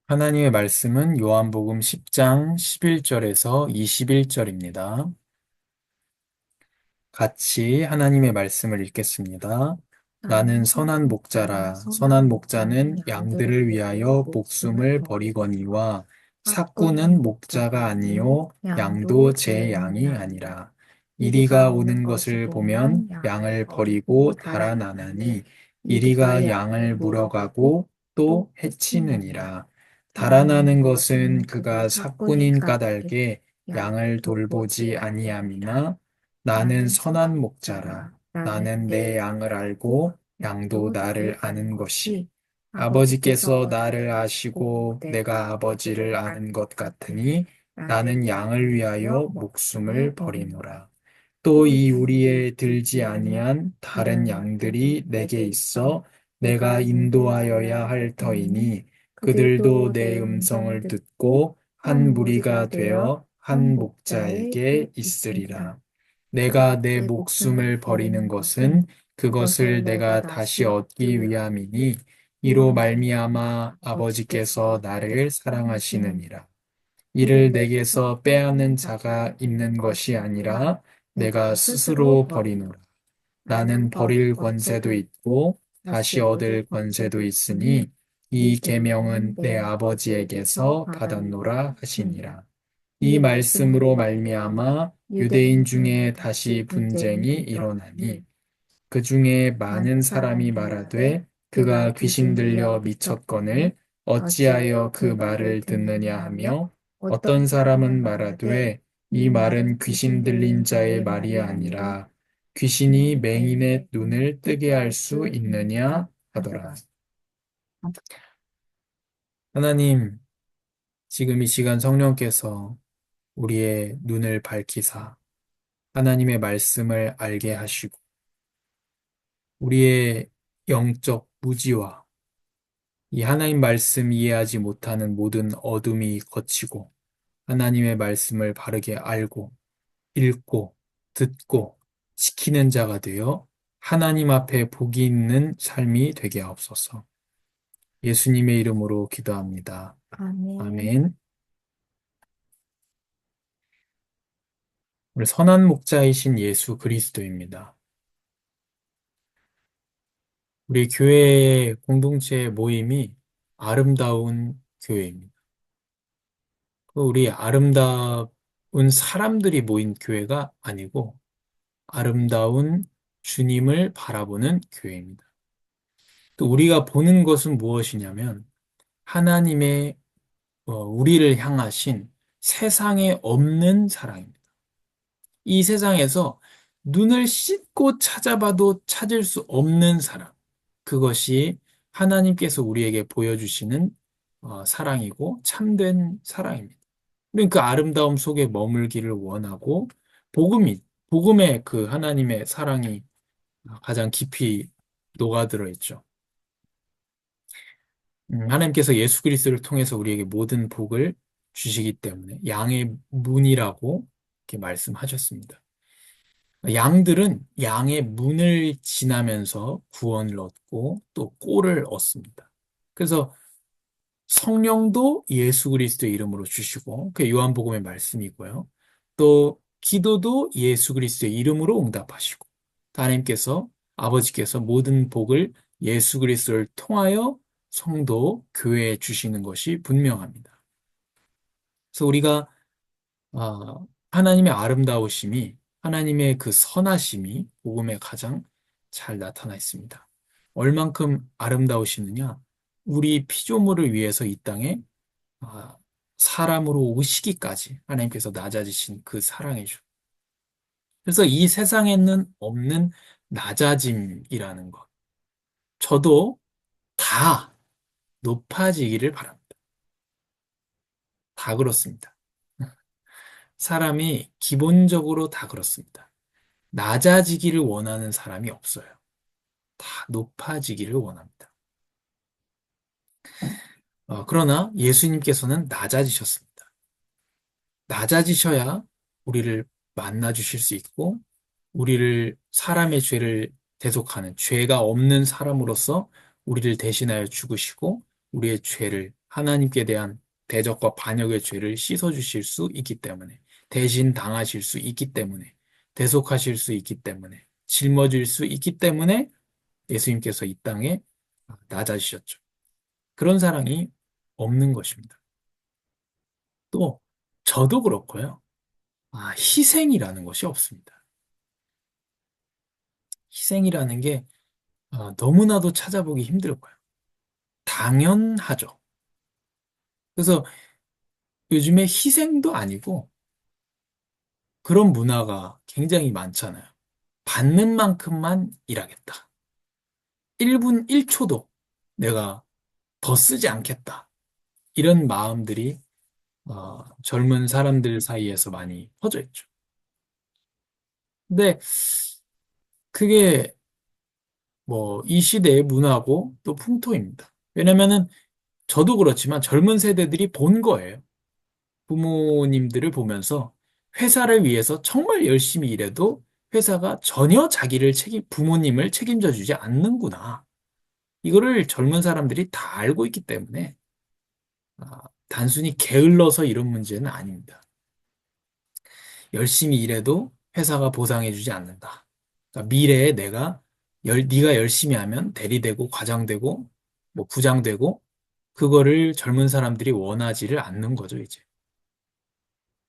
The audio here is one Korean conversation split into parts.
하나님의 말씀은 요한복음 10장 11절에서 21절입니다. 같이 하나님의 말씀을 읽겠습니다. 나는 선한 목자라. 선한 목자는 양들을 위하여 목숨을 버리거니와 삭구는 목자가 아니요 양도 제 양이 아니라. 이리가 오는 것을 보면 양을 버리고 달아나나니 이리가 양을 물어가고 또 해치느니라. 달아나는 것은 그가 삭군인 까닭에 양을 돌보지 아니함이나 나는 선한 목자라. 나는 내 양을 알고 양도 나를 아는 것이. 아버지께서 나를 아시고 내가 아버지를 아는 것 같으니 나는 양을 위하여 목숨을 버리노라. 또 이 우리에 들지 아니한 다른 양들이 내게 있어 내가 인도하여야 할 터이니 그들도 내 음성을 듣고 한 무리가 되어 한 목자에게 있으리라. 내가 내 목숨을 버리는 것은 그것을 내가 다시 얻기 위함이니 이로 말미암아 아버지께서 나를 사랑하시느니라. 이를 내게서 빼앗는 자가 있는 것이 아니라 내가 스스로 버리노라. 나는 버릴 권세도 있고 다시 얻을 권세도 있으니 이 계명은 내 아버지에게서 받았노라 하시니라. 이 말씀으로 말미암아 유대인 중에 다시 분쟁이 일어나니 그 중에 많은 사람이 말하되 그가 귀신 들려 미쳤거늘 어찌하여 그 말을 듣느냐 하며 어떤 사람은 말하되 이 말은 귀신 들린 자의 말이 아니라 귀신이 맹인의 눈을 뜨게 할 수 있느냐 하더라. 하나님, 지금 이 시간 성령께서 우리의 눈을 밝히사 하나님의 말씀을 알게 하시고 우리의 영적 무지와 이 하나님 말씀 이해하지 못하는 모든 어둠이 걷히고 하나님의 말씀을 바르게 알고 읽고 듣고 지키는 자가 되어 하나님 앞에 복이 있는 삶이 되게 하옵소서. 예수님의 이름으로 기도합니다. 아멘. 아멘. 우리 선한 목자이신 예수 그리스도입니다. 우리 교회의 공동체 모임이 아름다운 교회입니다. 우리 아름다운 사람들이 모인 교회가 아니고 아름다운 주님을 바라보는 교회입니다. 또 우리가 보는 것은 무엇이냐면 하나님의 우리를 향하신 세상에 없는 사랑입니다. 이 세상에서 눈을 씻고 찾아봐도 찾을 수 없는 사랑. 그것이 하나님께서 우리에게 보여주시는 사랑이고 참된 사랑입니다. 우리는 그 아름다움 속에 머물기를 원하고 복음에 그 하나님의 사랑이 가장 깊이 녹아들어 있죠. 하나님께서 예수 그리스도를 통해서 우리에게 모든 복을 주시기 때문에 양의 문이라고 이렇게 말씀하셨습니다. 양들은 양의 문을 지나면서 구원을 얻고 또 꼴을 얻습니다. 그래서 성령도 예수 그리스도의 이름으로 주시고 그게 요한복음의 말씀이고요. 또 기도도 예수 그리스도의 이름으로 응답하시고 하나님께서 아버지께서 모든 복을 예수 그리스도를 통하여 성도 교회에 주시는 것이 분명합니다. 그래서 우리가 하나님의 아름다우심이 하나님의 그 선하심이 복음에 가장 잘 나타나 있습니다. 얼만큼 아름다우시느냐? 우리 피조물을 위해서 이 땅에 아, 사람으로 오시기까지 하나님께서 낮아지신 그 사랑이죠. 그래서 이 세상에는 없는 낮아짐이라는 것. 저도 다 높아지기를 바랍니다. 다 그렇습니다. 사람이 기본적으로 다 그렇습니다. 낮아지기를 원하는 사람이 없어요. 다 높아지기를 원합니다. 그러나 예수님께서는 낮아지셨습니다. 낮아지셔야 우리를 만나 주실 수 있고 우리를 사람의 죄를 대속하는 죄가 없는 사람으로서 우리를 대신하여 죽으시고 우리의 죄를 하나님께 대한 대적과 반역의 죄를 씻어주실 수 있기 때문에, 대신 당하실 수 있기 때문에, 대속하실 수 있기 때문에, 짊어질 수 있기 때문에 예수님께서 이 땅에 낮아지셨죠. 그런 사랑이 없는 것입니다. 또 저도 그렇고요. 희생이라는 것이 없습니다. 희생이라는 게 너무나도 찾아보기 힘들 거예요. 당연하죠. 그래서 요즘에 희생도 아니고 그런 문화가 굉장히 많잖아요. 받는 만큼만 일하겠다. 1분 1초도 내가 더 쓰지 않겠다. 이런 마음들이 젊은 사람들 사이에서 많이 퍼져 있죠. 근데 그게 뭐 이 시대의 문화고 또 풍토입니다. 왜냐면은 저도 그렇지만 젊은 세대들이 본 거예요. 부모님들을 보면서 회사를 위해서 정말 열심히 일해도 회사가 전혀 부모님을 책임져 주지 않는구나. 이거를 젊은 사람들이 다 알고 있기 때문에 단순히 게을러서 이런 문제는 아닙니다. 열심히 일해도 회사가 보상해 주지 않는다. 그러니까 미래에 네가 열심히 하면 대리되고 과장되고 뭐 부장되고 그거를 젊은 사람들이 원하지를 않는 거죠, 이제.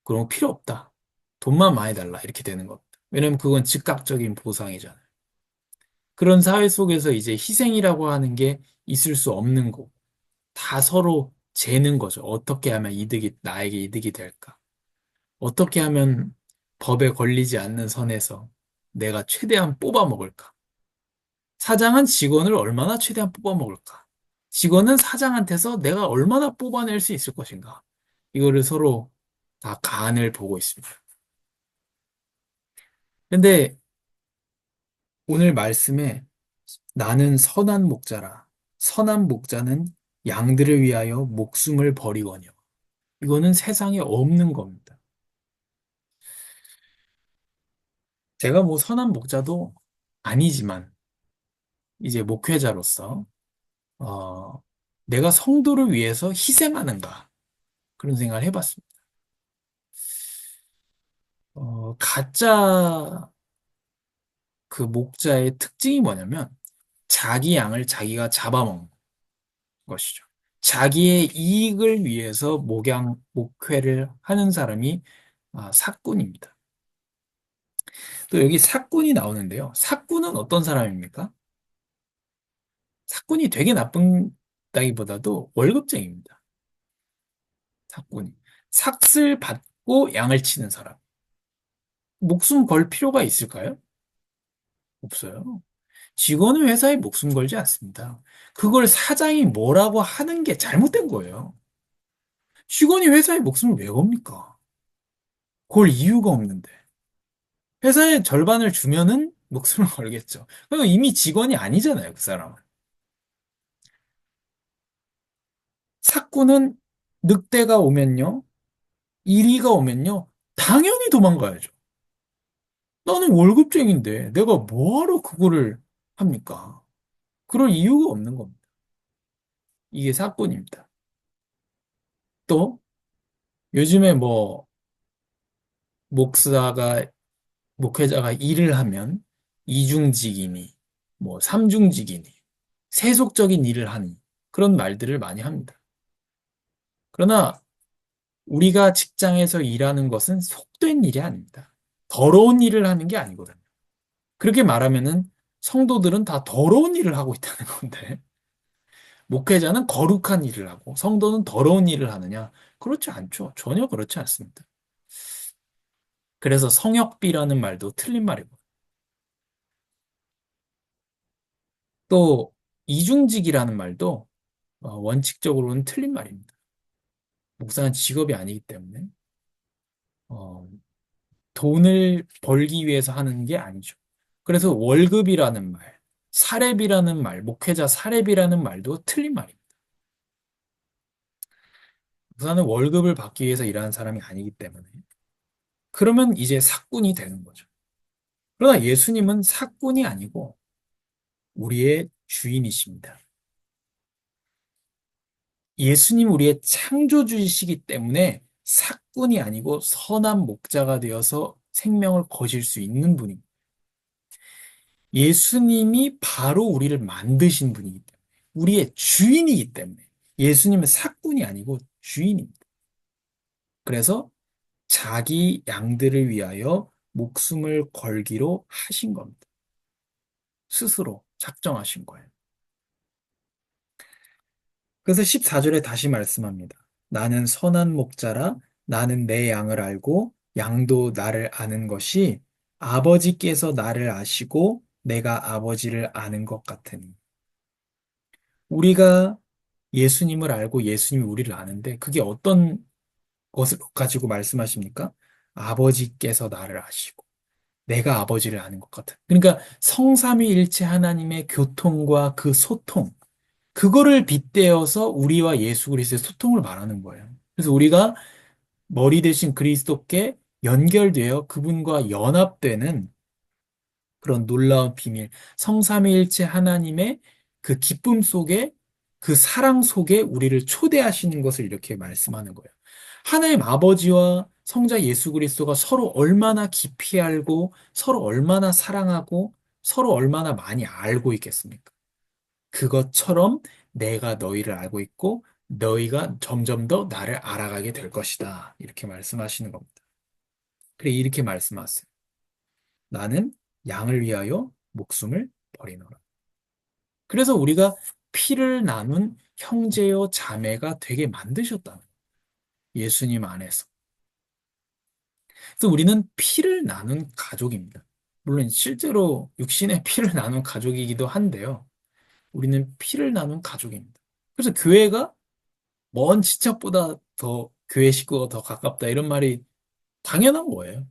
그런 거 필요 없다. 돈만 많이 달라. 이렇게 되는 겁니다. 왜냐면 그건 즉각적인 보상이잖아요. 그런 사회 속에서 이제 희생이라고 하는 게 있을 수 없는 거. 다 서로 재는 거죠. 어떻게 하면 나에게 이득이 될까? 어떻게 하면 법에 걸리지 않는 선에서 내가 최대한 뽑아 먹을까? 사장은 직원을 얼마나 최대한 뽑아 먹을까? 직원은 사장한테서 내가 얼마나 뽑아낼 수 있을 것인가? 이거를 서로 다 간을 보고 있습니다. 근데 오늘 말씀에 나는 선한 목자라. 선한 목자는 양들을 위하여 목숨을 버리거니와. 이거는 세상에 없는 겁니다. 제가 뭐 선한 목자도 아니지만 이제 목회자로서 어, 내가 성도를 위해서 희생하는가 그런 생각을 해봤습니다. 가짜 그 목자의 특징이 뭐냐면 자기 양을 자기가 잡아먹는 것이죠. 자기의 이익을 위해서 목회를 하는 사람이 사꾼입니다. 또 여기 사꾼이 나오는데요. 사꾼은 어떤 사람입니까? 사꾼이 되게 나쁜다기보다도 월급쟁이입니다. 사꾼이. 삭슬 받고 양을 치는 사람. 목숨 걸 필요가 있을까요? 없어요. 직원은 회사에 목숨 걸지 않습니다. 그걸 사장이 뭐라고 하는 게 잘못된 거예요. 직원이 회사에 목숨을 왜 겁니까? 걸 이유가 없는데. 회사에 절반을 주면은 목숨을 걸겠죠. 그럼 이미 직원이 아니잖아요, 그 사람은. 사건은 늑대가 오면요, 이리가 오면요, 당연히 도망가야죠. 나는 월급쟁인데 내가 뭐하러 그거를 합니까? 그럴 이유가 없는 겁니다. 이게 사건입니다. 또 요즘에 뭐 목사가 목회자가 일을 하면 이중직이니 뭐 삼중직이니 세속적인 일을 하니 그런 말들을 많이 합니다. 그러나 우리가 직장에서 일하는 것은 속된 일이 아닙니다. 더러운 일을 하는 게 아니거든요. 그렇게 말하면은 성도들은 다 더러운 일을 하고 있다는 건데, 목회자는 거룩한 일을 하고 성도는 더러운 일을 하느냐? 그렇지 않죠. 전혀 그렇지 않습니다. 그래서 성역비라는 말도 틀린 말이고, 또 이중직이라는 말도 원칙적으로는 틀린 말입니다. 목사는 직업이 아니기 때문에 어, 돈을 벌기 위해서 하는 게 아니죠. 그래서 월급이라는 말, 사렙이라는 말, 목회자 사렙이라는 말도 틀린 말입니다. 목사는 월급을 받기 위해서 일하는 사람이 아니기 때문에. 그러면 이제 사꾼이 되는 거죠. 그러나 예수님은 사꾼이 아니고 우리의 주인이십니다. 예수님 우리의 창조주이시기 때문에 사꾼이 아니고 선한 목자가 되어서 생명을 거실 수 있는 분입니다. 예수님이 바로 우리를 만드신 분이기 때문에, 우리의 주인이기 때문에, 예수님은 사꾼이 아니고 주인입니다. 그래서 자기 양들을 위하여 목숨을 걸기로 하신 겁니다. 스스로 작정하신 거예요. 그래서 14절에 다시 말씀합니다. 나는 선한 목자라 나는 내 양을 알고 양도 나를 아는 것이 아버지께서 나를 아시고 내가 아버지를 아는 것 같으니. 우리가 예수님을 알고 예수님이 우리를 아는데 그게 어떤 것을 가지고 말씀하십니까? 아버지께서 나를 아시고 내가 아버지를 아는 것 같아. 그러니까 성삼위일체 하나님의 교통과 그 소통, 그거를 빗대어서 우리와 예수 그리스도의 소통을 말하는 거예요. 그래서 우리가 머리 대신 그리스도께 연결되어 그분과 연합되는 그런 놀라운 비밀, 성삼위일체 하나님의 그 기쁨 속에 그 사랑 속에 우리를 초대하시는 것을 이렇게 말씀하는 거예요. 하나님 아버지와 성자 예수 그리스도가 서로 얼마나 깊이 알고 서로 얼마나 사랑하고 서로 얼마나 많이 알고 있겠습니까? 그것처럼 내가 너희를 알고 있고 너희가 점점 더 나를 알아가게 될 것이다. 이렇게 말씀하시는 겁니다. 그래 이렇게 말씀하세요. 나는 양을 위하여 목숨을 버리노라. 그래서 우리가 피를 나눈 형제요 자매가 되게 만드셨다는 거예요. 예수님 안에서. 그래서 우리는 피를 나눈 가족입니다. 물론 실제로 육신의 피를 나눈 가족이기도 한데요. 우리는 피를 나눈 가족입니다. 그래서 교회가 먼 친척보다 더 교회 식구가 더 가깝다 이런 말이 당연한 거예요.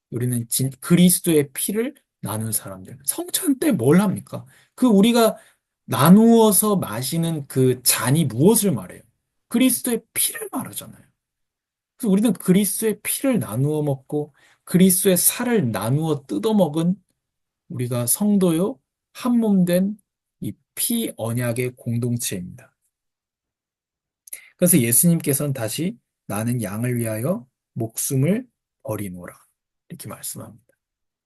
우리는 그리스도의 피를 나눈 사람들. 성찬 때 뭘 합니까? 그 우리가 나누어서 마시는 그 잔이 무엇을 말해요? 그리스도의 피를 말하잖아요. 그래서 우리는 그리스도의 피를 나누어 먹고 그리스도의 살을 나누어 뜯어 먹은 우리가 성도요 한 몸 된 이 피 언약의 공동체입니다. 그래서 예수님께서는 다시 나는 양을 위하여 목숨을 버리노라 이렇게 말씀합니다.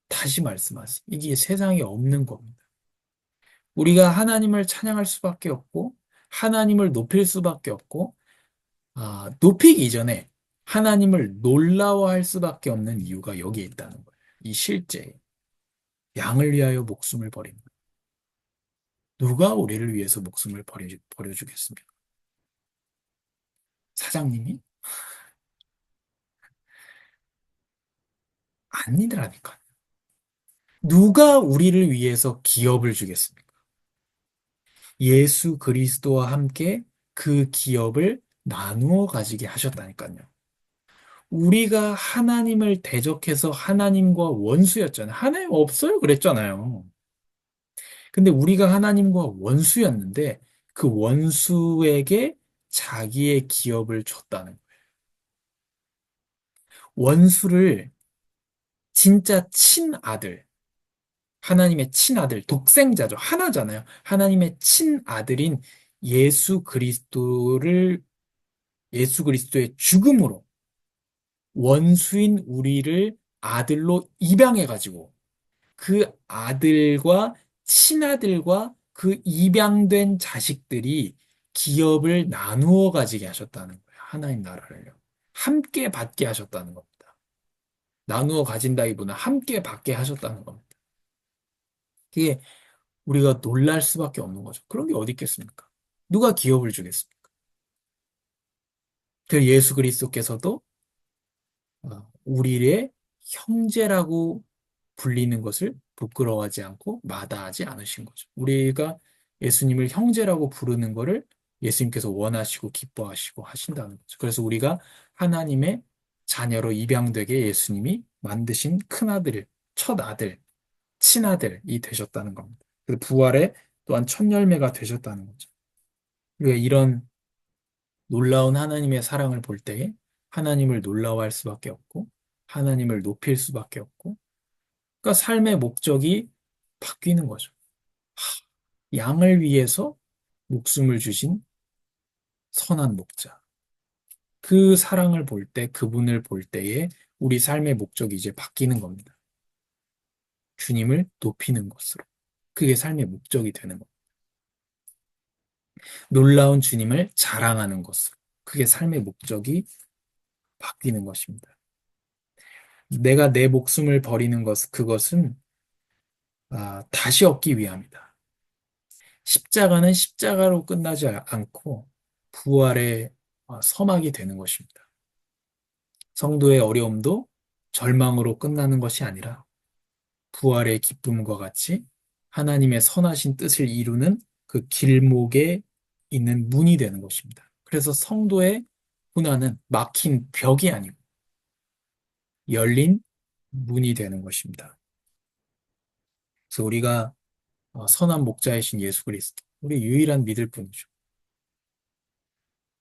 다시 말씀하세요. 이게 세상에 없는 겁니다. 우리가 하나님을 찬양할 수밖에 없고 하나님을 높일 수밖에 없고 높이기 이전에 하나님을 놀라워할 수밖에 없는 이유가 여기에 있다는 거예요. 이 실제 양을 위하여 목숨을 버린 것. 누가 우리를 위해서 목숨을 버려주겠습니까? 사장님이? 아니더라니까. 누가 우리를 위해서 기업을 주겠습니까? 예수 그리스도와 함께 그 기업을 나누어 가지게 하셨다니까요. 우리가 하나님을 대적해서 하나님과 원수였잖아요. 하나님 없어요. 그랬잖아요. 근데 우리가 하나님과 원수였는데 그 원수에게 자기의 기업을 줬다는 거예요. 원수를 진짜 친아들, 하나님의 친아들, 독생자죠. 하나잖아요. 하나님의 친아들인 예수 그리스도의 죽음으로 원수인 우리를 아들로 입양해가지고 그 아들과 친아들과 그 입양된 자식들이 기업을 나누어 가지게 하셨다는 거예요. 하나님 나라를요. 함께 받게 하셨다는 겁니다. 나누어 가진다기보다 함께 받게 하셨다는 겁니다. 그게 우리가 놀랄 수밖에 없는 거죠. 그런 게 어디 있겠습니까? 누가 기업을 주겠습니까? 그 예수 그리스도께서도 우리의 형제라고 불리는 것을 부끄러워하지 않고 마다하지 않으신 거죠. 우리가 예수님을 형제라고 부르는 것을 예수님께서 원하시고 기뻐하시고 하신다는 거죠. 그래서 우리가 하나님의 자녀로 입양되게 예수님이 만드신 큰아들, 첫아들, 친아들이 되셨다는 겁니다. 그래서 부활의 또한 첫 열매가 되셨다는 거죠. 우리가 이런 놀라운 하나님의 사랑을 볼 때에 하나님을 놀라워할 수밖에 없고 하나님을 높일 수밖에 없고 그러니까 삶의 목적이 바뀌는 거죠. 양을 위해서 목숨을 주신 선한 목자. 그 사랑을 볼 때, 그분을 볼 때에 우리 삶의 목적이 이제 바뀌는 겁니다. 주님을 높이는 것으로. 그게 삶의 목적이 되는 겁니다. 놀라운 주님을 자랑하는 것으로. 그게 삶의 목적이 바뀌는 것입니다. 내가 내 목숨을 버리는 것, 그것은 다시 얻기 위함이다. 십자가는 십자가로 끝나지 않고 부활의 서막이 되는 것입니다. 성도의 어려움도 절망으로 끝나는 것이 아니라 부활의 기쁨과 같이 하나님의 선하신 뜻을 이루는 그 길목에 있는 문이 되는 것입니다. 그래서 성도의 고난은 막힌 벽이 아니고 열린 문이 되는 것입니다. 그래서 우리가 선한 목자이신 예수 그리스도, 우리 유일한 믿을 분이죠.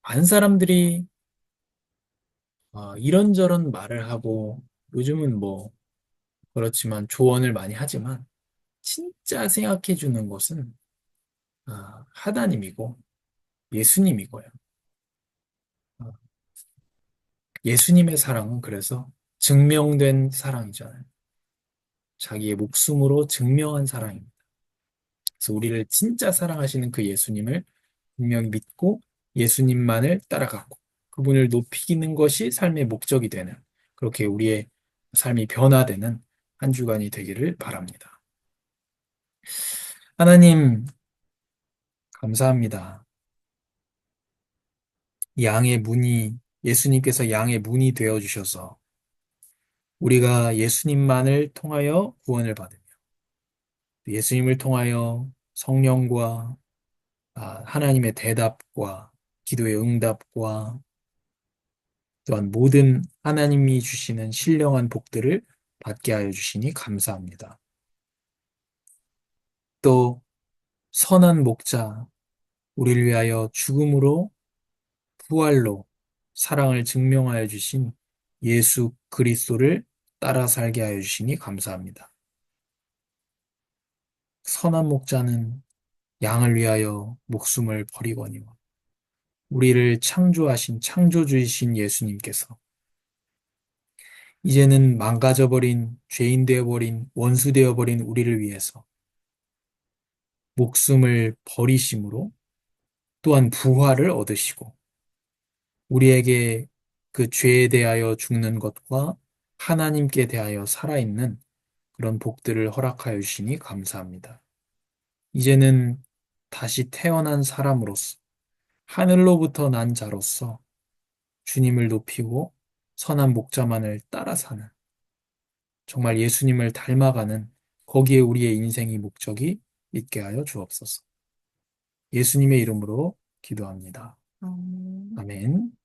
많은 사람들이 이런저런 말을 하고 요즘은 뭐 그렇지만 조언을 많이 하지만 진짜 생각해 주는 것은 하나님이고 예수님이고요. 어, 예수님의 사랑은 그래서 증명된 사랑이잖아요. 자기의 목숨으로 증명한 사랑입니다. 그래서 우리를 진짜 사랑하시는 그 예수님을 분명히 믿고 예수님만을 따라가고 그분을 높이는 것이 삶의 목적이 되는 그렇게 우리의 삶이 변화되는 한 주간이 되기를 바랍니다. 하나님, 감사합니다. 양의 문이, 예수님께서 양의 문이 되어 주셔서 우리가 예수님만을 통하여 구원을 받으며 예수님을 통하여 성령과 하나님의 대답과 기도의 응답과 또한 모든 하나님이 주시는 신령한 복들을 받게 하여 주시니 감사합니다. 또 선한 목자, 우리를 위하여 죽음으로 부활로 사랑을 증명하여 주신 예수 그리스도를 따라 살게 하여 주시니 감사합니다. 선한 목자는 양을 위하여 목숨을 버리거니와 우리를 창조하신 창조주이신 예수님께서 이제는 망가져버린 죄인 되어버린 원수 되어버린 우리를 위해서 목숨을 버리심으로 또한 부활을 얻으시고 우리에게 그 죄에 대하여 죽는 것과 하나님께 대하여 살아있는 그런 복들을 허락하여 주시니 감사합니다. 이제는 다시 태어난 사람으로서 하늘로부터 난 자로서 주님을 높이고 선한 목자만을 따라 사는 정말 예수님을 닮아가는 거기에 우리의 인생의 목적이 있게 하여 주옵소서. 예수님의 이름으로 기도합니다. 아멘.